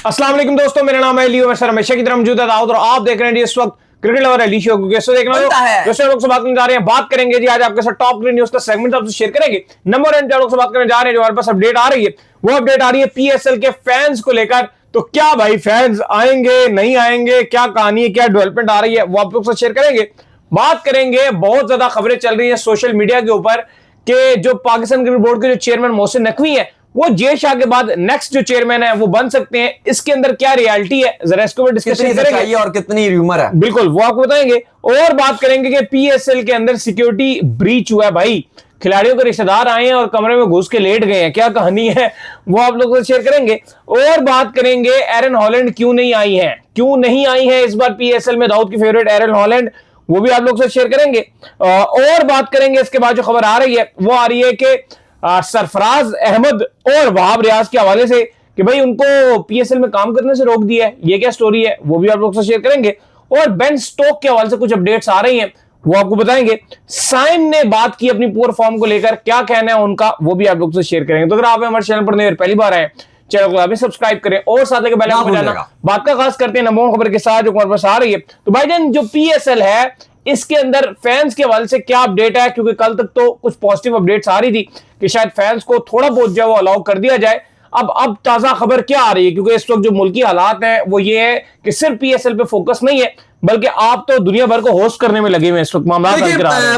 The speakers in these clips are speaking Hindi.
अस्सलाम वालेकुम दोस्तों, मेरा नाम है लियो। मैं हमेशा की तरह मौजूद है दाऊद और आप देख रहे हैं इस वक्त क्रिकेट लवर अली शो। कैसे देखना है जो लोग से बात करने जा रहे हैं, बात करेंगे जी आज आपके साथ टॉप न्यूज का सेगमेंट आपसे शेयर करेंगे। नंबर 1 लोग से बात करने जा रहे हैं जो हमारे पास अपडेट आ रही है, वो अपडेट आ रही है पीएसएल के फैंस को लेकर। तो क्या भाई फैंस आएंगे नहीं आएंगे, क्या कहानी है, क्या डेवलपमेंट आ रही है, वो आप लोग से शेयर करेंगे। बात करेंगे, बहुत ज्यादा खबरें चल रही है सोशल मीडिया के ऊपर कि जो पाकिस्तान क्रिकेट बोर्ड के जो चेयरमैन मोहसिन नकवी है, वो जे शाह के बाद नेक्स्ट जो चेयरमैन है वो बन सकते हैं। इसके अंदर क्या रियलिटी है, जरा इसके ऊपर डिस्कशन करेंगे और कितनी र्यूमर है, बिल्कुल वो आपको बताएंगे। और बात करेंगे कि पीएसएल के अंदर सिक्योरिटी ब्रीच हुआ है भाई, खिलाड़ियों के रिश्तेदार आए हैं और कमरे में घुस के लेट गए हैं, क्या कहानी है वो आप लोगों से शेयर करेंगे। और बात करेंगे एरन हॉलैंड क्यों नहीं आई है इस बार पीएसएल में, दाऊद की फेवरेट एरन हॉलैंड, वो भी आप लोग से शेयर करेंगे। और बात करेंगे इसके बाद जो खबर आ रही है वो आ रही है कि सरफराज अहमद और वहाब रियाज के हवाले से कि भाई उनको पीएसएल में काम करने से रोक दिया है, ये क्या स्टोरी है, वो भी आप लोग से शेयर करेंगे। और बेन स्टोक के हवाले से कुछ अपडेट्स आ रही हैं, वो आपको बताएंगे। साइम ने बात की अपनी पुअर फॉर्म को लेकर, क्या कहना है उनका, वो भी आप लोग से शेयर करेंगे। तो अगर आप हमारे चैनल पर नए पहली बार आए, चैनल को अभी सब्सक्राइब करें और साथ में बेल आइकन बजाना। बात का खास करते हैं नंबर 1 खबर के साथ जो हमारे पास आ रही है। तो भाईजान जो पीएसएल है इसके अंदर फैंस के हवाले से क्या अपडेट है, क्योंकि कल तक तो कुछ पॉजिटिव अपडेट्स आ रही थी कि शायद फैंस को थोड़ा बहुत जो वो अलाउ कर दिया जाए। अब ताजा खबर क्या आ रही है, क्योंकि इस वक्त जो मुल्की हालात हैं वो ये है कि सिर्फ पीएसएल पे फोकस नहीं है, बल्कि आप तो दुनिया भर को होस्ट करने में लगे हुए इस वक्त मामला।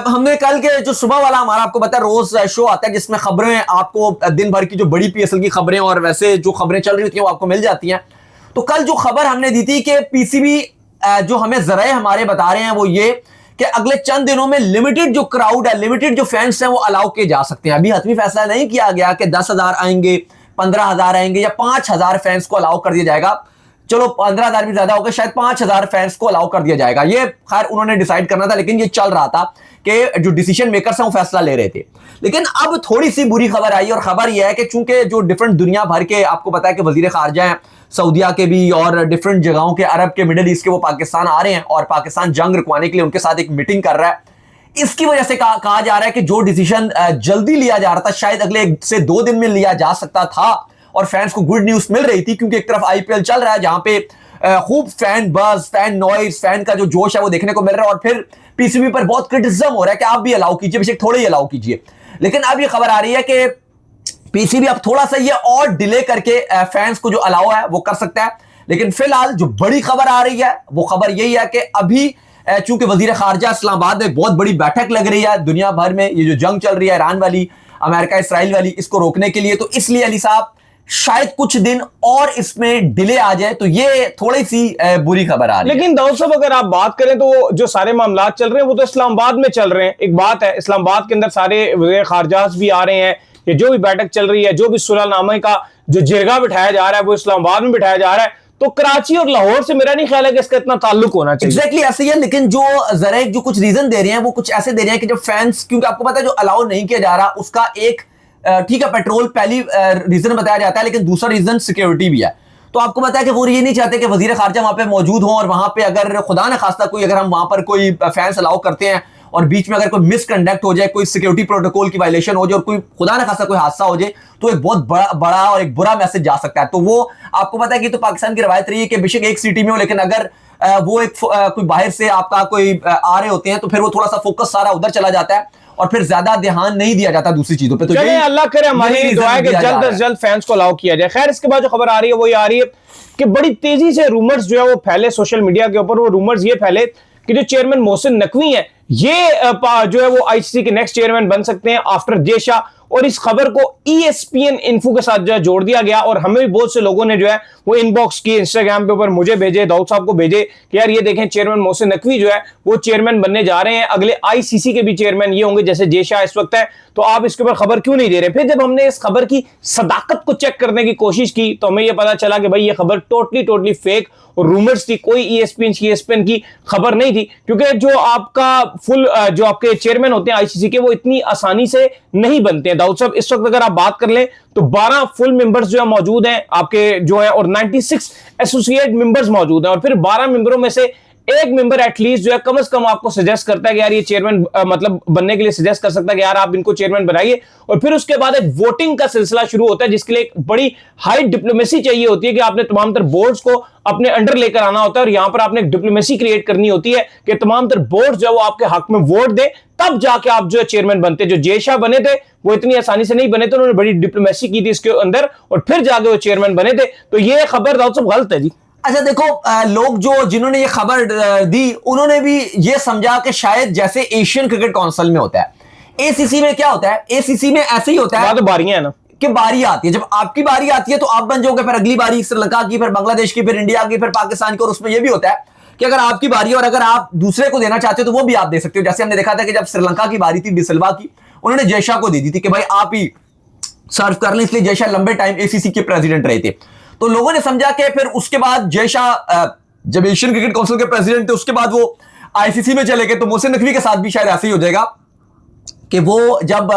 हमने कल के जो सुबह वाला हमारा आपको पता है रोज शो आता है जिसमें खबरें आपको दिन भर की जो बड़ी पीएसएल की खबरें और वैसे जो खबरें चल रही होती हैं वो आपको मिल जाती हैं। तो कल जो खबर हमने दी थी कि पीसीबी जो हमें जराए हमारे बता रहे हैं वो ये कि अगले चंद दिनों में लिमिटेड जो क्राउड है, लिमिटेड जो फैंस हैं वो अलाउ किए जा सकते हैं। अभी हतमी फैसला नहीं किया गया कि 10,000 आएंगे, 15,000 आएंगे या 5,000 फैंस को अलाउ कर दिया जाएगा। चलो 15,000 भी ज्यादा होगा, शायद 5,000 फैंस को अलाउ कर दिया जाएगा। ये खैर उन्होंने डिसाइड करना था, लेकिन ये चल रहा था कि जो डिसीजन मेकर्स हैं वो फैसला ले रहे थे। लेकिन अब थोड़ी सी बुरी खबर आई और खबर यह है कि चूंकि जो डिफरेंट दुनिया भर के आपको पता है कि वजीर खारजा हैं सऊदिया के भी और डिफरेंट जगहों के, अरब के, मिडिल ईस्ट के, वो पाकिस्तान आ रहे हैं और पाकिस्तान जंग रुकवाने के लिए उनके साथ एक मीटिंग कर रहा है। इसकी वजह से कहा जा रहा है कि जो डिसीजन जल्दी लिया जा रहा था शायद अगले 1 से 2 दिन में लिया जा सकता था और फैंस को गुड न्यूज मिल रही थी, क्योंकि एक तरफ आईपीएल चल रहा है जहां पे खूब फैन बज, फैन नॉइज, फैन का जो जोश है वो देखने को मिल रहा है। और फिर पीसीबी पर बहुत क्रिटिसिज्म हो रहा है कि आप भी अलाउ कीजिए, बेशक थोड़े ही अलाउ कीजिए। लेकिन अब ये खबर आ रही है कि पीसीबी अब थोड़ा सा ये और डिले करके फैंस को जो अलाउ है वो कर सकता है। लेकिन फिलहाल जो बड़ी खबर आ रही है वो खबर यही है कि अभी चूंकि वजीर खारजा इस्लामाबाद में एक बहुत बड़ी बैठक लग रही है दुनिया भर में, ये जो जंग चल रही है ईरान वाली, अमेरिका इसराइल वाली, इसको रोकने के लिए, तो इसलिए अली साहब शायद कुछ दिन और इसमें डिले आ जाए। तो ये थोड़ी सी बुरी खबर आ रही है। लेकिन दाऊद साहब अगर आप बात करें तो जो सारे मामला चल रहे हैं वो तो इस्लामाबाद में चल रहे हैं। एक बात है, इस्लामाबाद के अंदर सारे वज़ीर खारजा भी आ रहे हैं, ये जो भी बैठक चल रही है, जो भी सुलहनामे का जो जिरगा बिठाया जा रहा है वो इस्लामाबाद में बिठाया जा रहा है। तो कराची और लाहौर से मेरा नहीं ख्याल है कि इसका इतना ताल्लुक होना चाहिए। एग्जैक्टली ऐसे ही है, लेकिन जो जरा जो कुछ रीजन दे रहे हैं वो कुछ ऐसे दे रहे हैं कि जो फैंस, क्योंकि आपको पता है जो अलाउ नहीं किया जा रहा उसका एक ठीक है पेट्रोल पहली रीजन बताया जाता है, लेकिन दूसरा रीजन सिक्योरिटी भी है। तो आपको पता है कि वो ये नहीं चाहते कि वजीर खारजा वहां पे मौजूद हो और वहां पे अगर खुदा न खास्ता कोई, अगर हम वहां पर कोई फैंस अलाउ करते हैं और बीच में अगर कोई मिसकंडक्ट हो जाए, कोई सिक्योरिटी प्रोटोकॉल की वायलेशन हो जाए और कोई खुदा न खास्ता कोई हादसा हो जाए, तो एक बहुत बड़ा और एक बुरा मैसेज जा सकता है। तो वो आपको पता है कि तो पाकिस्तान की रवायत रही है कि बेशक एक सिटी में हो, लेकिन अगर वो एक कोई बाहर से आपका कोई आ रहे होते हैं तो फिर वो थोड़ा सा फोकस सारा उधर चला जाता है और फिर ज्यादा ध्यान नहीं दिया जाता दूसरी चीजों पे। तो चलिए अल्लाह करे, हमारी दुआ है कि जल्द से जल्द फैंस को अलाउ किया जाए। खैर इसके बाद जो खबर आ रही है वो ये आ रही है कि बड़ी तेजी से रूमर्स जो है वो फैले सोशल मीडिया के ऊपर। वो रूमर्स ये फैले कि जो चेयरमैन मोहसिन नकवी है ये जो है वो आईसीसी के नेक्स्ट चेयरमैन बन सकते हैं आफ्टर जे शाह। और इस खबर को ESPN इन्फो के साथ जो है जोड़ दिया गया और हमें भी बहुत से लोगों ने जो है वो इनबॉक्स किए, इंस्टाग्राम पे ऊपर मुझे भेजे, दाऊद साहब को भेजे कि यार ये देखें चेयरमैन मोहसिन नकवी जो है वो चेयरमैन बनने जा रहे हैं, अगले आईसीसी के भी चेयरमैन ये होंगे जैसे जे शाह इस वक्त है। तो आप इसके ऊपर खबर क्यों नहीं दे रहे? फिर जब हमने इस खबर की सदाकत को चेक करने की कोशिश की तो हमें यह पता चला कि भाई ये खबर टोटली फेक और रूमर्स थी, कोई ESPN की खबर नहीं थी। क्योंकि जो आपका फुल जो आपके चेयरमैन होते हैं आईसीसी के वो इतनी आसानी से नहीं बनते हैं। दाऊद साहब इस वक्त अगर आप बात कर लें तो 12 फुल मेंबर्स जो है मौजूद हैं आपके जो है और 96 एसोसिएट मेंबर्स मौजूद हैं और फिर 12 मेंबरों में से एक मेंबर एटलीस्ट जो है कम से कम आपको सजेस्ट करता है कि यार ये चेयरमैन मतलब बनने के लिए सजेस्ट कर सकता है कि यार आप इनको चेयरमैन बनाइए, और फिर उसके बाद एक वोटिंग का सिलसिला शुरू होता है जिसके लिए एक बड़ी हाई डिप्लोमेसी चाहिए होती है कि आपने तमाम तर बोर्ड्स को अपने अंडर लेकर आना होता है, और यहां पर आपने एक डिप्लोमेसी क्रिएट करनी होती है कि तमाम तर बोर्ड जो है वो आपके हक में वोट दे, तब जाके आप जो है चेयरमैन बनते। जो जय शाह बने थे वो इतनी आसानी से नहीं बने थे, उन्होंने बड़ी डिप्लोमेसी की थी इसके अंदर और फिर जाके वो चेयरमैन बने थे। तो ये खबर दाऊद साहब गलत है जी। अच्छा देखो, लोग जो जिन्होंने ये खबर दी उन्होंने भी ये समझा कि शायद जैसे एशियन क्रिकेट काउंसिल में होता है, एसीसी में क्या होता है, एसीसी में ऐसे ही होता है, तो बारियां है ना कि बारी आती है, जब आपकी बारी आती है तो आप बन जाओगे, फिर अगली बारी श्रीलंका की, फिर बांग्लादेश की, फिर इंडिया की, फिर पाकिस्तान की, और उसमें यह भी होता है कि अगर आपकी बारी है और अगर आप दूसरे को देना चाहते हो तो वो भी आप दे सकते हो। जैसे हमने देखा था कि जब श्रीलंका की बारी थी डिसिल्वा की, उन्होंने जय शाह को दे दी थी कि भाई आप ही सर्व कर लें, इसलिए जय शाह लंबे टाइम एसीसी के प्रेसिडेंट रहे थे। तो लोगों ने समझा कि फिर उसके बाद जय शाह जब एशियन क्रिकेट काउंसिल के प्रेसिडेंट थे उसके बाद वो आईसीसी में चले गए, तो मोहसिन नकवी के साथ भी शायद ऐसे ही हो जाएगा कि वो जब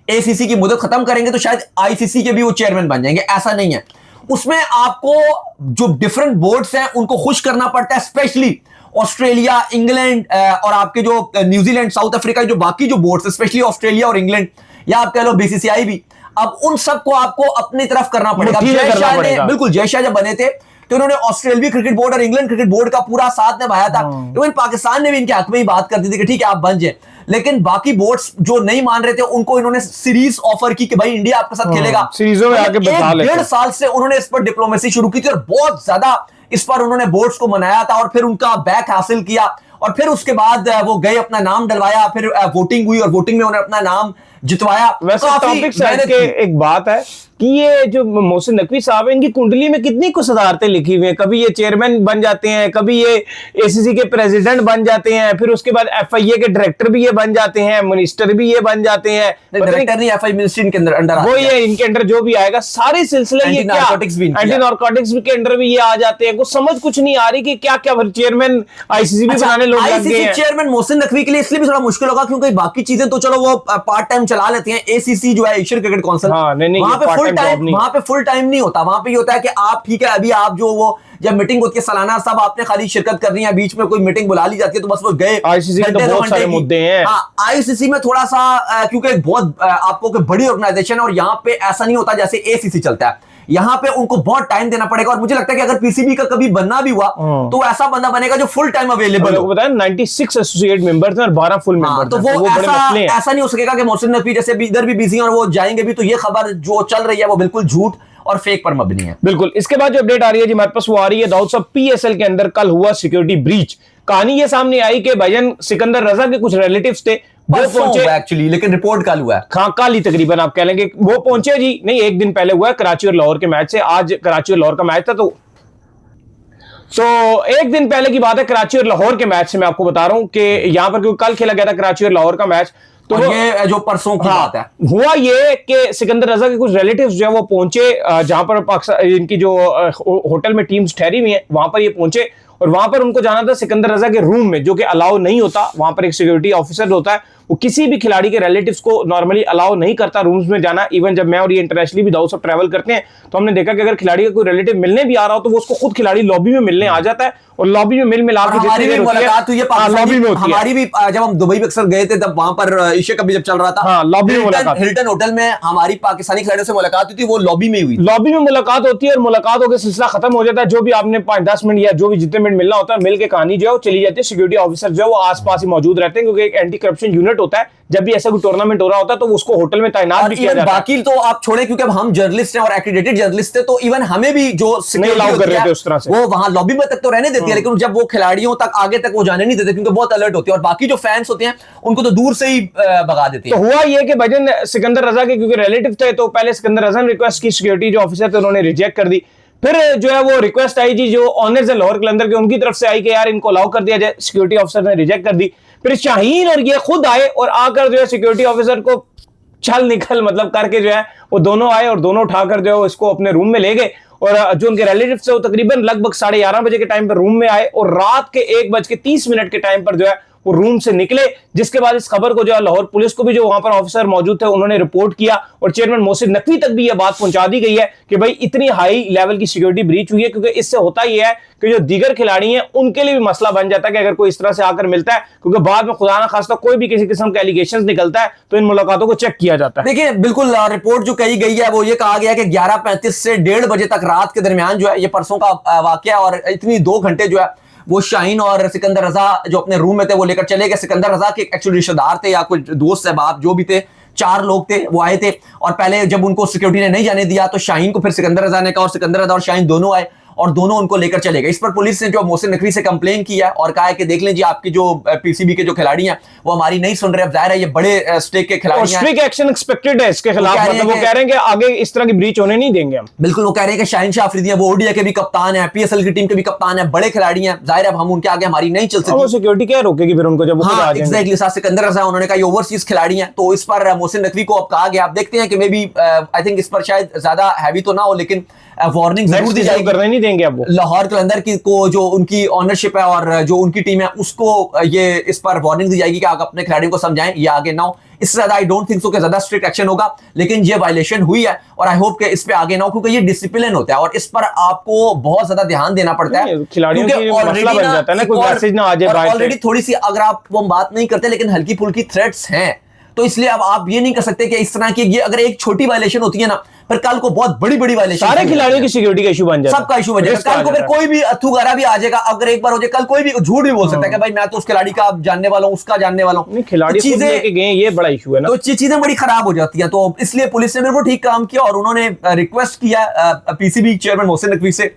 एसीसी की मुद्दत खत्म करेंगे तो शायद आईसीसी के भी वो चेयरमैन बन जाएंगे। ऐसा नहीं है, उसमें आपको जो डिफरेंट बोर्ड्स हैं उनको खुश करना पड़ता है, स्पेशली ऑस्ट्रेलिया, इंग्लैंड और आपके जो न्यूजीलैंड, साउथ अफ्रीका, जो बाकी जो बोर्ड्स, स्पेशली ऑस्ट्रेलिया और इंग्लैंड, या आप कह लो बीसीसीआई भी, अब उन सबको आपको अपनी तरफ करना पड़ेगा। जय शाह ने, बिल्कुल, जय शाह जब बने थे तो उन्होंने ऑस्ट्रेलिया क्रिकेट बोर्ड और इंग्लैंड क्रिकेट बोर्ड का पूरा साथ निभाया था। इवन पाकिस्तान ने भी इनके हक में ही बात कर दी थी कि ठीक है आप बन जाए, लेकिन बाकी बोर्ड्स जो नहीं मान रहे थे उनको इन्होंने सीरीज ऑफर की कि भाई इंडिया आपके साथ खेलेगा। सीरीजों में आके बता लेते। 1.5 साल से उन्होंने इस पर डिप्लोमेसी शुरू की थी और बहुत ज्यादा इस पर उन्होंने बोर्ड्स को मनाया था और फिर उनका बैक हासिल किया, और फिर उसके बाद वो गए, अपना नाम डलवाया, फिर वोटिंग हुई और वोटिंग में उन्होंने अपना नाम जितवाया। वैसे टॉपिक साइड के एक बात है कि ये जो मोहसिन नकवी साहब है, इनकी कुंडली में कितनी कुछ सदारतें लिखी हुई हैं। कभी ये चेयरमैन बन जाते हैं, कभी ये एसीसी के प्रेसिडेंट बन जाते हैं, फिर उसके बाद एफआईए के डायरेक्टर भी ये बन जाते हैं, मिनिस्टर भी ये बन जाते हैं। डायरेक्टर नहीं, एफआई मिनिस्ट्री इनके अंडर वो ये इनके अंडर जो भी आएगा सारे सिलसिले, ये क्या एंटी नारकोटिक्स के अंडर भी ये आ जाते हैं। कुछ समझ कुछ नहीं आ रही कि क्या क्या चेयरमैन आईसीसी भी बनाने लोग लग गए हैं। चेयरमैन मोहसिन नकवी के लिए इसलिए भी थोड़ा मुश्किल होगा क्योंकि बाकी चीजें तो चलो वो पार्ट टाइम चला लेते हैं। एसीसी जो है, एशियन क्रिकेट काउंसिल, वहां पे फुल टाइम नहीं होता। वहां पे ये होता है कि आप ठीक है, अभी आप जो वो जब मीटिंग होती है सालाना, सब आपने खाली शिरकत करनी है, बीच में कोई मीटिंग बुला ली जाती है तो बस वो गए। आईसीसी में तो बहुत सारे मुद्दे हैं। हाँ, आईसीसी में थोड़ा सा क्योंकि बहुत आपको बड़ी ऑर्गेनाइजेशन है और यहाँ पे ऐसा नहीं होता जैसे एसीसी चलता है। यहाँ पे उनको बहुत टाइम देना पड़ेगा और मुझे लगता है कि अगर पीसीबी का कभी बनना भी हुआ तो ऐसा बंदा बनेगा जो फुल टाइम अवेलेबल हो। बताया 96 एसोसिएट मेंबर्स हैं और 12 फुल मेंबर्स, तो वो ऐसा नहीं हो सकेगा कि मोहसिन नकवी जैसे इधर भी बिजी हैं और वो जाएंगे भी, तो ये खबर जो चल रही है वो बिल्कुल झूठ और फेक पर मबनी है। बिल्कुल। इसके बाद जो अपडेट आ रही है जी हमारे पास, वो आ रही है दाऊद साहब, पीएसएल के अंदर कल हुआ सिक्योरिटी ब्रीच। कहानी ये सामने आई कि भाईजान सिकंदर रजा के कुछ रिलेटिव्स थे, वो पहुंचे एक्चुअली, लेकिन रिपोर्ट कल हुआ है। हाँ, कल ही तकरीबन आप कह लेंगे वो पहुंचे जी, नहीं एक दिन पहले हुआ है, कराची और लाहौर के मैच से। आज कराची और लाहौर का मैच था, तो एक दिन पहले की बात है, कराची और लाहौर के मैच से मैं आपको बता रहा हूं कि यहां पर क्योंकि कल खेला गया था कराची और लाहौर का मैच, तो ये जो परसों की बात है, हुआ ये कि सिकंदर रजा के कुछ रिलेटिव्स जो है वो पहुंचे जहां पर पाकिस्तान इनकी जो होटल में टीम्स ठहरी हुई हैं वहां पर ये पहुंचे, और वहां पर उनको जाना था सिकंदर रजा के रूम में, जो कि अलाउ नहीं होता। वहां पर एक सिक्योरिटी ऑफिसर होता है, वो किसी भी खिलाड़ी के रिलेटिव्स को नॉर्मली अलाउ नहीं करता रूम्स में जाना। इवन जब मैं और ये इंटरनेशनली भी दाऊद साहब ट्रैवल करते हैं तो हमने देखा कि अगर खिलाड़ी का कोई रिलेटिव मिलने भी आ रहा हो तो वो उसको खुद खिलाड़ी लॉबी में मिलने आ जाता है और लॉबी में मिला के हमारी भी मुलाकात हुई है, लॉबी में हमारी भी जब हम दुबई में अक्सर गए थे तब वहां पर एशिया कप भी जब चल रहा था, लॉबी में मुलाकात, हिल्टन होटल में हमारी पाकिस्तानी खिलाड़ियों से मुलाकात हुई थी, वो लॉबी में हुई। लॉबी में मुलाकात होती है और मुलाकात होकर सिलसिला खत्म हो जाता है। जो भी आपने 5-10 मिनट या जो भी जितने मिनट मिलना होता है मिल के कहानी जो है वो चली जाती है। सिक्योरिटी ऑफिसर जो है वो आसपास ही मौजूद रहते हैं क्योंकि एक एंटी करप्शन यूनिट होता है। जब भी ऐसा कोई टूर्नामेंट हो रहा होता है तो उसको होटल में तैनात भी किया जाता है। बाकी तो आप छोड़े क्योंकि अब हम जर्नलिस्ट हैं और एक्रेडिटेड जर्नलिस्ट थे, तो इवन हमें भी जो अलाउ कर रहे थे उस तरह से, वो वहां लॉबी में तक तो रहने देती है, लेकिन जब वो खिलाड़ियों तक आगे तक वो जाने नहीं देते क्योंकि बहुत अलर्ट होती है, और बाकी जो फैंस होते हैं उनको तो दूर से ही भगा देते हैं। तो हुआ ये कि भजन सिकंदर रजा के क्योंकि रिलेटिव थे तो पहले सिकंदर रजा ने रिक्वेस्ट की, सिक्योरिटी जो ऑफिसर थे उन्होंने रिजेक्ट कर दी। फिर जो है वो रिक्वेस्ट आई जी जो ऑनर्स है लाहौर कलंदर के, उनकी तरफ से आई कि यार इनको अलाउ कर दिया जाए, सिक्योरिटी ऑफिसर ने रिजेक्ट कर दी। फिर शाहीन और ये खुद आए और आकर जो है सिक्योरिटी ऑफिसर को छल निकल मतलब करके जो है वो दोनों आए और दोनों उठाकर जो है इसको अपने रूम में ले गए। और जो उनके रिलेटिव थे वो तकरीबन लगभग 11:30 बजे के टाइम पर रूम में आए और रात के 1:30 के टाइम पर जो है वो रूम से निकले, जिसके बाद इस खबर को जो है लाहौर पुलिस को भी, जो वहां पर ऑफिसर मौजूद थे, उन्होंने रिपोर्ट किया और चेयरमैन मोहसिन नकवी तक भी यह बात पहुंचा दी गई है कि भाई इतनी हाई लेवल की सिक्योरिटी ब्रीच हुई है, क्योंकि इससे होता यह है कि जो दीगर खिलाड़ी हैं उनके लिए भी मसला बन जाता है कि अगर कोई इस तरह से आकर मिलता है, क्योंकि बाद में खुदा ना खास्ता कोई भी किसी किस्म का एलिगेशन निकलता है तो इन मुलाकातों को चेक किया जाता है। देखिए बिल्कुल रिपोर्ट जो कही गई है वो ये कहा गया कि 11:35 से 1:30 बजे तक रात के दरमियान जो है, ये परसों का वाकया, और इतनी 2 घंटे जो है वो शाहीन और सिकंदर रजा जो अपने रूम में थे वो लेकर चले गए। सिकंदर रजा के एक्चुअली रिश्तेदार थे या कुछ दोस्त सहबाब जो भी थे, 4 लोग थे, वो आए थे। और पहले जब उनको सिक्योरिटी ने नहीं जाने दिया तो शाहीन को फिर सिकंदर रजा ने कहा, और सिकंदर रजा और शाहीन दोनों आए और दोनों उनको लेकर चले गए। इस पर पुलिस ने जो मोहसिन नकवी से कंप्लेन की है और कहा है कि देख लें जी, आपकी जो पीसीबी के जो खिलाड़ी हैं वो हमारी नहीं सुन रहे। अब जाहिर है ये बड़े स्टेक के खिलाड़ी हैं, स्ट्रिक्ट एक्शन एक्सपेक्टेड है इसके खिलाफ, मतलब वो कह रहे हैं कि आगे इस तरह की ब्रीच होने नहीं देंगे हम। बिल्कुल, वो कह रहे हैं कि शाहीन शाह अफरीदी है, वो ओडीआई के भी कप्तान है, पीएसएल की टीम के भी कप्तान है, बड़े खिलाड़ी हैं, जाहिर है अब हम उनके आगे हमारी नहीं चल सकती। सिक्योरिटी क्या रोकेगी फिर उनको जब वो खुद आ जाएंगे। एग्जैक्टली, सिकंदर रजा उन्होंने कहा ये ओवरसीज खिलाड़ी हैं, तो इस पर मोहसिन नकवी को अब कहा गया। आप देखते हैं कि मे बी आई थिंक इस पर शायद ज्यादा हैवी तो ना हो, लेकिन वार्निंग जरूर दी जाएगी, करने नहीं देंगे अब वो। लाहौर कलंदर की को जो उनकी ऑनरशिप है और जो उनकी टीम है उसको ये इस पर वार्निंग दी जाएगी कि आप अपने खिलाड़ियों को समझाएं, ये आगे ना हो। इससे ज्यादा आई डोंट थिंक सो कि ज्यादा स्ट्रिक्ट एक्शन होगा, लेकिन ये वायलेशन हुई है और आई होप कि इस पे आगे ना हो, क्योंकि ये डिसिप्लिन होता है और इस पर आपको बहुत ज्यादा ध्यान देना पड़ता है। खिलाड़ियों की मसला बन जाता है ना, कोई मैसेज ना आ जाए बाहर से। ऑलरेडी थोड़ी सी अगर आप वो बात नहीं करते लेकिन हल्की फुल्की थ्रेट्स हैं, तो इसलिए अब आप ये नहीं कर सकते कि इस तरह की ये अगर एक छोटी वायलेशन होती है ना, फिर कल को बहुत बड़ी बड़ी वायलेशन, सारे खिलाड़ियों की सिक्योरिटी का इशू बन जाएगा, सबका इशू बन जाएगा। कल को फिर कोई भी अथुगारा भी आ जाएगा, अगर एक बार हो जाए, कल कोई भी झूठ भी बोल सकता है कि भाई मैं तो उस खिलाड़ी का जानने वाला हूं, उसका जानने वाला हूं। खिलाड़ी खुद लेके गए, ये बड़ा इशू है ना, तो चीजें बड़ी खराब हो जाती हैं। तो इसलिए पुलिस ने बिल्कुल ठीक काम किया और उन्होंने रिक्वेस्ट किया पीसीबी चेयरमैन मोहसिन नकवी से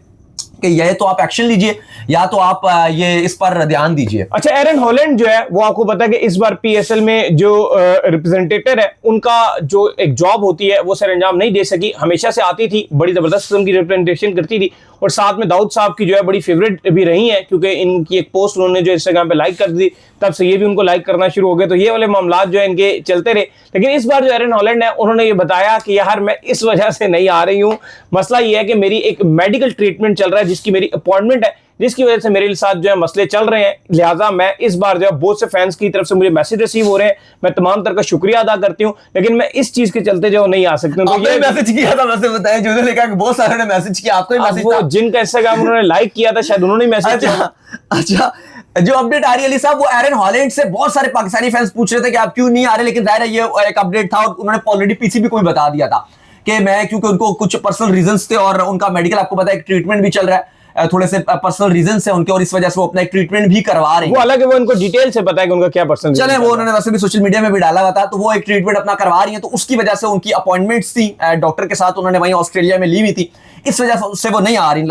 कि ये तो आप एक्शन लीजिए या तो आप ये इस पर ध्यान दीजिए। अच्छा, एरन हॉलैंड जो है वो आपको पता है कि इस बार पीएसएल में जो रिप्रेजेंटेटिव है उनका जो एक जॉब होती है वो सर अंजाम नहीं दे सकी। हमेशा से आती थी, बड़ी जबरदस्त किस्म की रिप्रेजेंटेशन करती थी और साथ में दाऊद साहब की जो है बड़ी फेवरेट भी रही है, क्योंकि इनकी एक पोस्ट उन्होंने जो इंस्टाग्राम पे लाइक कर दी, तब से ये भी उनको लाइक करना शुरू हो गए। तो ये वाले मामला जो है इनके चलते रहे। लेकिन इस बार जो एरन हॉलैंड है उन्होंने ये बताया कि यार मैं इस वजह से नहीं आ रही हूँ, मसला ये है कि मेरी एक मेडिकल ट्रीटमेंट चल रहा है जिसकी मेरी अपॉइंटमेंट है, जिसकी वजह से मेरे साथ जो है मसले चल रहे हैं, लिहाजा मैं इस बार जो है बहुत से फैंस की तरफ से मुझे मैसेज रिसीव हो रहे हैं, मैं तमाम तरह का शुक्रिया अदा करती हूँ, लेकिन मैं इस चीज के चलते जो नहीं आ सकती हूँ। तो ये मैसेज किया था, वैसे बताया जो ने लिखा कि बहुत सारे ने मैसेज किया, आपको ही मैसेज था, जिनका इंस्टाग्राम उन्होंने लाइक किया था शायद उन्होंने मैसेज किया। अच्छा, जो अपडेट आ रही है अली साहब, वो एरन हॉलैंड से बहुत सारे पाकिस्तानी फैंस पूछ रहे थे कि आप क्यों नहीं आ रहे, लेकिन जाहिर है ये एक अपडेट था और उन्होंने ऑलरेडी पीसीबी को भी बता दिया था कि मैं, क्योंकि उनको कुछ पर्सनल रीजंस थे और उनका मेडिकल आपको पता है एक ट्रीटमेंट भी चल रहा है, थोड़े से पर्सनल रीजंस है उनके और इस वजह से वो अपना एक ट्रीटमेंट भी करवा रहे हैं। वो अलग है, वो उनको डिटेल से पता है कि उनका क्या पर्सनल, चले वो उन्होंने वैसे भी सोशल मीडिया में भी डाला हुआ था, तो वो एक ट्रीटमेंट अपना करवा रही हैं, तो उसकी वजह से उनकी अपॉइंटमेंट्स थी डॉक्टर के साथ, उन्होंने वहीं ऑस्ट्रेलिया में ली हुई थी, इस वजह से वो नहीं आ रही।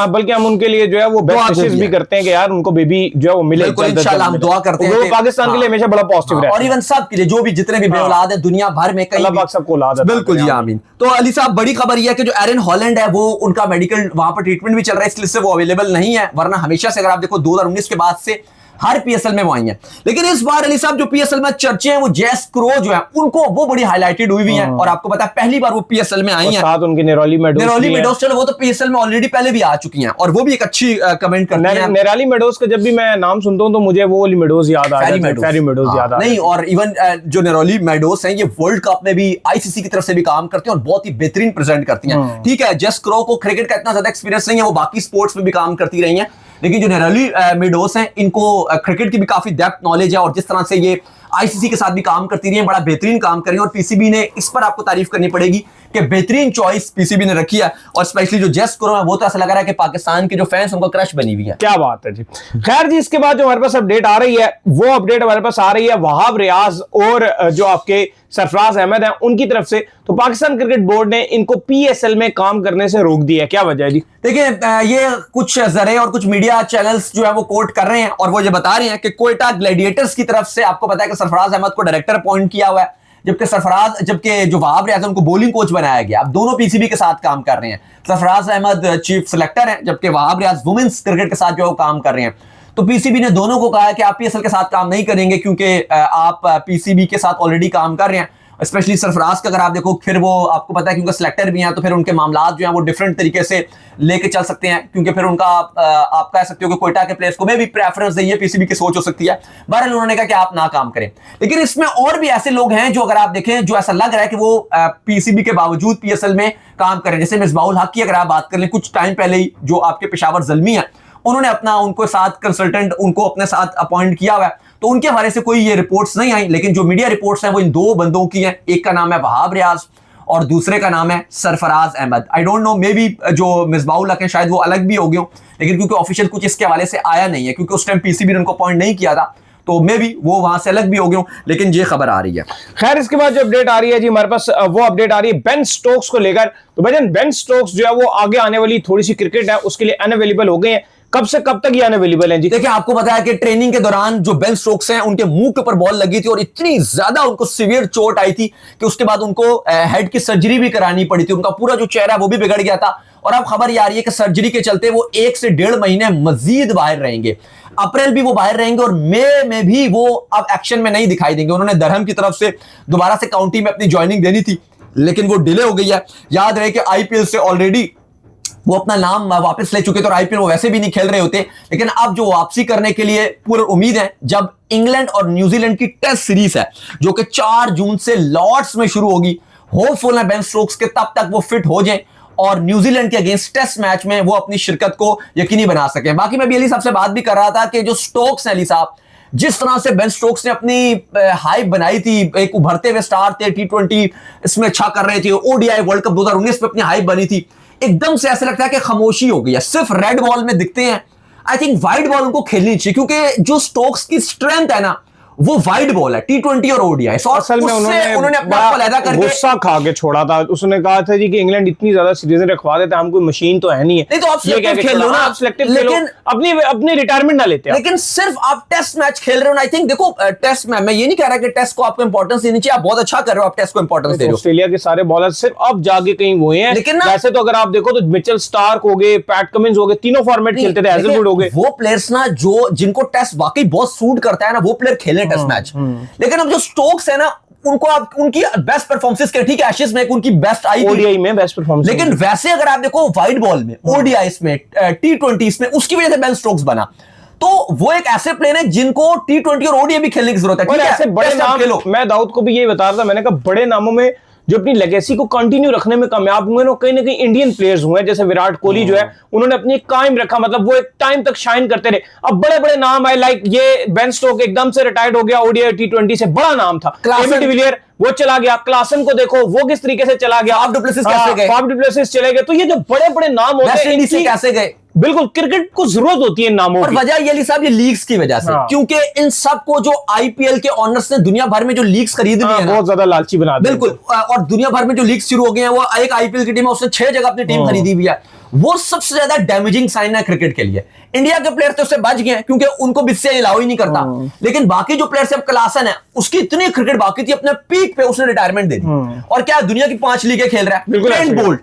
बल्कि हम उनके लिए जो है वो बेस्ट विशेस भी करते हैं कि यार उनको बेबी जो है वो मिले, इंशाल्लाह हम दुआ करते हैं। वो पाकिस्तान के लिए हमेशा बड़ा पॉजिटिव है और इवन सब के लिए जो भी जितने भी बेऔलाद है दुनिया भर में, कहीं अल्लाह पाक सबको औलाद अता बिल्कुल जी आमीन। तो अली साहब बड़ी खबर यह है कि जो एरन हॉलैंड है वो उनका मेडिकल वहां पर ट्रीटमेंट भी चल रहा है, इसलिए से वो अवेलेबल नहीं है, वरना हमेशा से अगर आप देखो 2019 के बाद से हर पीएसएल में वो आई हैं। लेकिन इस बार अली साहब जो पीएसएल में चर्चे हैं वो जेस क्रो जो है उनको वो बड़ी हाईलाइटेड हुई हैं और आपको पता है पहली बार वो पीएसएल में आई हैं, साथ उनकी नेरोली मेडोज, चलो वो तो पीएसएल में ऑलरेडी पहले भी आ चुकी हैं और वो भी एक अच्छी कमेंट करती हैं। नेराली मेडोज का जब भी मैं नाम सुनता हूं तो मुझे वो वाली मेडोज याद आ जाती है, फेरी मेडोज याद आ नहीं। और इवन जो नेरोली मेडोज हैं ये वर्ल्ड कप में भी आईसीसी की तरफ से भी काम करती हैं और बहुत ही बेहतरीन प्रेजेंट करती हैं। ठीक है, जेस क्रो को क्रिकेट का इतना ज्यादा एक्सपीरियंस नहीं है, वो बाकी स्पोर्ट्स में भी काम करती रही हैं, लेकिन जो नेराली मेडोज हैं इनको क्रिकेट की भी काफी डेप्थ नॉलेज है और जिस तरह से ये आईसीसी के साथ भी काम करती रही है, बड़ा बेहतरीन काम कर रही है और पीसीबी ने इस पर आपको तारीफ करनी पड़ेगी कि बेहतरीन चॉइस पीसीबी ने रखी है और स्पेशली जो जेस क्रो है वो तो ऐसा लग रहा है कि पाकिस्तान के जो फैंस उनको क्रश बनी हुई है। क्या बात है जी। खैर जी, इसके बाद जो हमारे पास अपडेट आ रही है वो अपडेट हमारे पास आ रही है वहाब रियाज और जो आपके सरफराज अहमद हैं उनकी तरफ से। तो पाकिस्तान क्रिकेट बोर्ड ने इनको पीएसएल में काम करने से रोक दिया है, क्या वजह है जी? देखिए, ये कुछ जरे और कुछ मीडिया चैनल्स जो है वो कोट कर रहे हैं और वो ये बता रहे हैं कि कोयटा ग्लैडिएटर्स की तरफ से आपको पता है कि सरफराज अहमद को डायरेक्टर अपॉइंट किया हुआ है, जबकि जो वहाब रियाज उनको बॉलिंग कोच बनाया गया। अब दोनों पीसीबी के साथ काम कर रहे हैं, सरफराज अहमद चीफ सिलेक्टर हैं जबकि वहाब रियाज वुमेन्स क्रिकेट के साथ जो है वो काम कर रहे हैं। तो पीसीबी ने दोनों को कहा है कि आप पीएसएल के साथ काम नहीं करेंगे क्योंकि आप पीसीबी के साथ ऑलरेडी काम कर रहे हैं स्पेशली सरफराज का अगर आप देखो, फिर वो आपको पता है कि उनका सिलेक्टर भी हैं, तो फिर उनके मामलात जो हैं वो डिफरेंट तरीके से लेके चल सकते हैं, क्योंकि फिर उनका आप कह सकते हो कि कोयटा के प्लेयर्स को भी प्रेफरेंस देंगे, पीसीबी की सोच हो सकती है। बहरहाल उन्होंने कहा कि आप ना काम करें। लेकिन इसमें और भी ऐसे लोग हैं जो अगर आप देखें, जो ऐसा लग रहा है कि वो पीसीबी के बावजूद पीएसएल में काम करें, जैसे मिसबाहुल हक की अगर आप बात कर लें, कुछ टाइम पहले ही जो आपके पेशावर ज़ल्मी है, उन्होंने अपना उनको साथ कंसल्टेंट उनको अपने साथ अपॉइंट किया हुआ है, तो उनके हवाले से कोई ये रिपोर्ट्स नहीं आई। लेकिन जो मीडिया रिपोर्ट्स हैं वो इन दो बंदों की हैं, एक का नाम है वहाब रियाज और दूसरे का नाम है Sarfaraz Ahmed. I don't know, maybe जो मिसबाहुल हक है शायद वो अलग भी हो गए, लेकिन क्योंकि ऑफिशियल कुछ इसके हवाले से आया नहीं है, क्योंकि उस टाइम पीसीबी ने उनको अपॉइंट नहीं किया था, तो मे बी वो वहां से अलग भी हो गए, लेकिन ये खबर आ रही है। खैर, इसके बाद जो अपडेट आ रही है जी हमारे पास, वो अपडेट आ रही है बेन स्टोक्स को लेकर। तो भाईजान बेन स्टोक्स जो है वो आगे आने वाली थोड़ी सी क्रिकेट है उसके लिए अनअवेलेबल हो गए हैं। कब से कब तक ये अनअवेलेबल है जी? देखिए, आपको पता है कि ट्रेनिंग के दौरान जो बेन स्टोक्स हैं उनके मुंह के ऊपर बॉल लगी थी और इतनी ज्यादा उनको सीवियर चोट आई थी कि उसके बाद उनको हेड की सर्जरी भी करानी पड़ी थी। उनका पूरा जो चेहरा वो भी बिगड़ गया था और अब खबर ये आ रही है कि सर्जरी के चलते वो 1 से 1.5 महीने मजीद बाहर रहेंगे। अप्रैल भी वो बाहर रहेंगे और मई में भी वो अब एक्शन में नहीं दिखाई देंगे। उन्होंने दरहम की तरफ से दोबारा से काउंटी में अपनी ज्वाइनिंग देनी थी, लेकिन वो डिले हो गई है। याद रहे कि आईपीएल से ऑलरेडी वो अपना नाम वापस ले चुके थे और आईपीएल वो वैसे भी नहीं खेल रहे होते, लेकिन अब जो वापसी करने के लिए पूरी उम्मीद है। जब इंग्लैंड और न्यूजीलैंड की टेस्ट सीरीज है जो कि 4 जून से लॉर्ड्स में शुरू होगी, होपफुल है बेन स्टोक्स के तब तक वो फिट हो जाएं और न्यूजीलैंड के अगेंस्ट टेस्ट मैच में वो अपनी शिरकत को यकीनी बना सकें। बाकी मैं भी अली साहब से बात भी कर रहा था कि जो स्टोक्स है, अली साहब, जिस तरह से बेन स्टोक्स ने अपनी हाइप बनाई थी, एक उभरते हुए स्टार थे, T20 इसमें अच्छा कर रहे थे, ओडीआई वर्ल्ड कप 2019 में अपनी हाइप बनी थी, एकदम से ऐसा लगता है कि खामोशी हो गई है, सिर्फ रेड बॉल में दिखते हैं। आई थिंक वाइड बॉल उनको खेलनी चाहिए, क्योंकि जो स्टोक्स की स्ट्रेंथ है ना वो वाइड बॉल है, T20 और ओडीआई। असल में उन्होंने अपने आप को अलग करके गुस्सा खा के छोड़ा था। उसने कहा था जी कि इंग्लैंड इतनी ज्यादा सीरीज रखवा देता, हम कोई मशीन तो है नहीं है। नहीं तो आप सिलेक्टिव खेल लो ना, आप सिलेक्टिव खेलो, अपनी अपनी रिटायरमेंट ना लेते। लेकिन सिर्फ आप टेस्ट मैच खेल रहे हो। आई थिंक देखो, टेस्ट में मैं ये नहीं कह रहा कि टेस्ट को आपको इंपॉर्टेंस देनी चाहिए, आप बहुत अच्छा कर रहे हो, आप टेस्ट को इंपॉर्टेंस दे रहे हो। ऑस्ट्रेलिया के सारे बॉलर सिर्फ अब जाके कहीं वो हैं, लेकिन वैसे तो अगर आप देखो तो मिचेल स्टार्क हो गए, पैट कमिंस हो गए, तीनों फॉर्मेट खेलते थे, हैजलवुड हो गए। वो प्लेयर्स ना जो जिनको टेस्ट वाकई बहुत सूट करता है ना, वो प्लेयर खेले टेस्ट मैच। लेकिन अब जो स्टोक्स है ना, उनको आप उनकी बेस्ट परफॉर्मेंस के, ठीक है एशेज में उनकी बेस्ट आई थी, ओडीआई में बेस्ट परफॉर्मेंस, लेकिन वैसे अगर आप देखो वाइड बॉल में, ओडीआई में, T20 में, उसकी वजह से बेन स्टोक्स बना। तो वो एक ऐसे प्लेयर है जिनको T20 और ओडीआई भी खेलने की जरूरत है। और ऐसे बड़े नाम खेलो, मैं दाऊद को भी यही बता रहा था, मैंने कहा बड़े नामों में जो अपनी लेगेसी को कंटिन्यू रखने में कामयाब हुए ना, कहीं ना कहीं इंडियन प्लेयर्स हुए, जैसे विराट कोहली जो है उन्होंने अपनी कायम रखा, मतलब वो एक टाइम तक शाइन करते रहे। अब बड़े बड़े नाम आए, लाइक ये बेन स्टोक एकदम से रिटायर्ड हो गया ओडीआई T20 से, बड़ा नाम था। एबी डिविलियर वो चला गया, क्लासन को देखो वो किस तरीके से चला गया, फाफ डुप्लेसिस कैसे गए, फाफ डुप्लेसिस चले गए। तो ये जो बड़े बड़े नाम होते हैं इनसे कैसे गए, बिल्कुल क्रिकेट को जरूरत होती है नामों की। वजह ये साहब ये लीग्स की वजह से, क्योंकि इन सब को जो आईपीएल के ऑनर्स ने दुनिया भर में जो लीग्स खरीद ली है बहुत ज्यादा लालची बना दिया। बिल्कुल, और दुनिया भर में जो लीग शुरू हो गए हैं, वो एक आईपीएल की टीम है, उसने 6 जगह अपनी टीम खरीदी हुई है। वो सबसे ज्यादा डैमेजिंग साइन है क्रिकेट के लिए। इंडिया के प्लेयर तो उससे बच गए हैं क्योंकि उनको बीसीसीआई अलाउ ही नहीं करता, लेकिन बाकी जो प्लेयर्स अब क्लासन है, उसकी इतनी क्रिकेट बाकी थी, अपने पीक पे उसने रिटायरमेंट दे दी। और क्या दुनिया की 5 लीगें खेल रहा है, ट्रेंट बोल्ट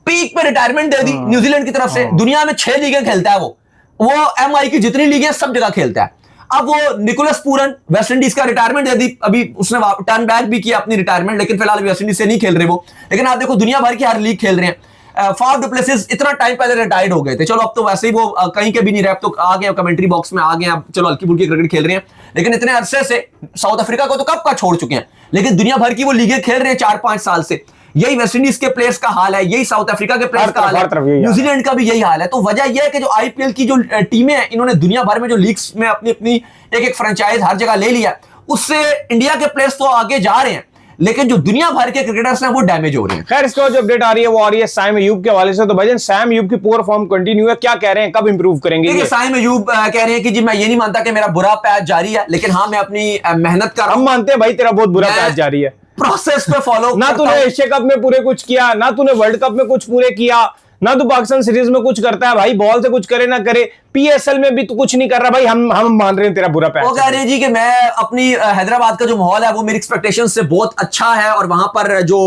पीक पे रिटायरमेंट दे दी न्यूजीलैंड की तरफ से। दुनिया में 6 लीगें खेलता है वो एमआई की जितनी लीगें सब जगह खेलता है। अब वो निकोलस पूरन वेस्ट इंडीज का रिटायरमेंट दे दी, अभी उसने टर्न बैक भी किया अपनी रिटायरमेंट, लेकिन फिलहाल वेस्ट इंडीज से नहीं खेल रहे वो। लेकिन आप देखो दुनिया भर की हर लीग खेल रहे हैं। फाफ डुप्लेसिस इतना टाइम पहले रिटायर्ड हो गए थे, चलो अब तो वैसे ही वो कहीं के भी नहीं रहे, अब तो आ गए कमेंट्री बॉक्स में आ गए, अब चलो हल्की फुल्की क्रिकेट खेल रहे हैं। लेकिन इतने अरसे से साउथ अफ्रीका को तो कब का छोड़ चुके हैं, लेकिन दुनिया भर की वो लीगें खेल रहे हैं 4-5 साल से। यही वेस्ट इंडीज के प्लेयर्स का हाल है, यही साउथ अफ्रीका के प्लेयर्स का हाल है, न्यूजीलैंड का भी यही हाल है। तो वजह यह है कि जो आईपीएल की जो टीमें हैं, इन्होंने दुनिया भर में जो लीग्स में अपनी अपनी एक फ्रेंचाइज हर जगह ले लिया, उससे इंडिया के प्लेयर्स तो आगे जा रहे हैं, लेकिन जो दुनिया भर के क्रिकेटर्स हैं वो डैमेज हो रहे हैं। खैर, इसके बाद जो अपडेट आ रही है वो आ रही है सैम अयूब के हवाले से। तो भाईजान सैम अयूब की पुअर फॉर्म कंटिन्यू है, क्या कह रहे हैं, कब इंप्रूव करेंगे? देखिए, सैम अयूब कह रहे हैं कि जी मैं ये नहीं मानता कि मेरा बुरा पैच जारी है, लेकिन हाँ मैं अपनी मेहनत कर रहा हूं। हम मानते हैं भाई तेरा बहुत बुरा पैच जारी है, प्रोसेस पे फॉलो ना तूने एशिया कप में पूरे कुछ किया, ना तूने वर्ल्ड कप में कुछ पूरे किया, ना तू पाकिस्तान सीरीज में कुछ करता है भाई, बॉल से कुछ करे ना करे, पीएसएल में भी तू कुछ नहीं कर रहा भाई। हम मान रहे हैं तेरा बुरा पैच। वो कह रहे हैं जी कि मैं अपनी हैदराबाद का जो माहौल है वो मेरी एक्सपेक्टेशन से बहुत अच्छा है, और वहां पर जो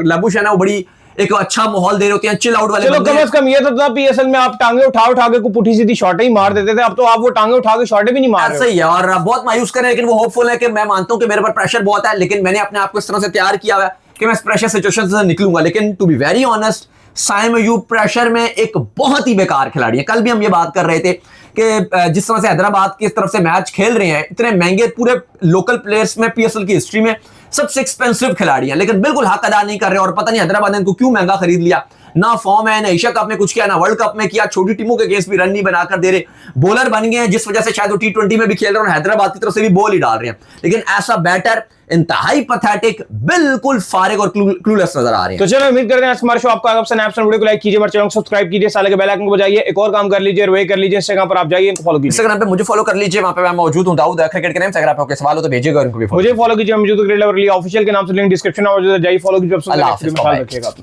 लबुश है ना वो बड़ी एक अच्छा माहौल दे रहे होते हैं, चिल आउट वाले चलो बंदे कम हैं। से कम ये तो था पीएसएल में आप टांगे उठा के को पुठी सीधी शॉटें ही मार देते थे, अब तो आप वो टांगे उठा के शॉटें भी नहीं मार रहे हो। सही है, और बहुत मायूस कर रहे हैं, लेकिन वो होपफुल है कि मैं मानता हूं कि मेरे पर प्रेशर बहुत है, लेकिन मैंने अपने आप को इस तरह से तैयार किया हुआ है कि मैं इस प्रेशर सिचुएशन से निकलूंगा। लेकिन to be very honest, Saim Ayub pressure में एक बहुत ही बेकार खिलाड़ी है। कल भी हम ये बात कर रहे थे कि जिस तरह से हैदराबाद की इस तरफ से मैच खेल रहे हैं, इतने महंगे पूरे लोकल प्लेयर्स में पीएसएल की हिस्ट्री में सबसे एक्सपेंसिव खिलाड़ी हैं, लेकिन बिल्कुल हक अदा नहीं कर रहे, और पता नहीं हैदराबाद ने इनको क्यों महंगा खरीद लिया। ना फॉर्म है, ना एशिया कप में कुछ किया, ना वर्ल्ड कप में किया, छोटी टीमों के अगेंस्ट भी रन नहीं बनाकर दे रहे, बॉलर बन गए हैं जिस वजह से शायद वो T20 में भी खेल रहे हैं और हैदराबाद की तरफ से भी बॉल ही डाल रहे हैं। लेकिन ऐसा बैटर इंतहाई पैथेटिक, बिल्कुल फारिग और क्लूलेस नजर आ रहे हैं। तो चलो उम्मीद करते हैं आज हमारे शो आपको आगे पसंद आया। वीडियो को लाइक कीजिए, हमारे चैनल को सब्सक्राइब कीजिए, साले के बेल आइकन को बजाइए, एक और काम कर लीजिए, वे कर लीजिए, इंस्टाग्राम पर आप जाइए, इनको फॉलो कीजिए। इंस्टाग्राम पे मुझे फॉलो कर लीजिए, वहां पे मैं मौजूद हूं, दाऊद क्रिकेट के नाम से। अगर आपको कोई सवाल हो तो भेजिएगा, और इनको भी मुझे फॉलो कीजिए, मैं मौजूद क्रिकेट ऑफिशियल के नाम से, लिंक डिस्क्रिप्शन में मौजूद है, जाइए फॉलो कीजिए। अल्लाह हाफिज़। ख्याल रखिएगा अपना।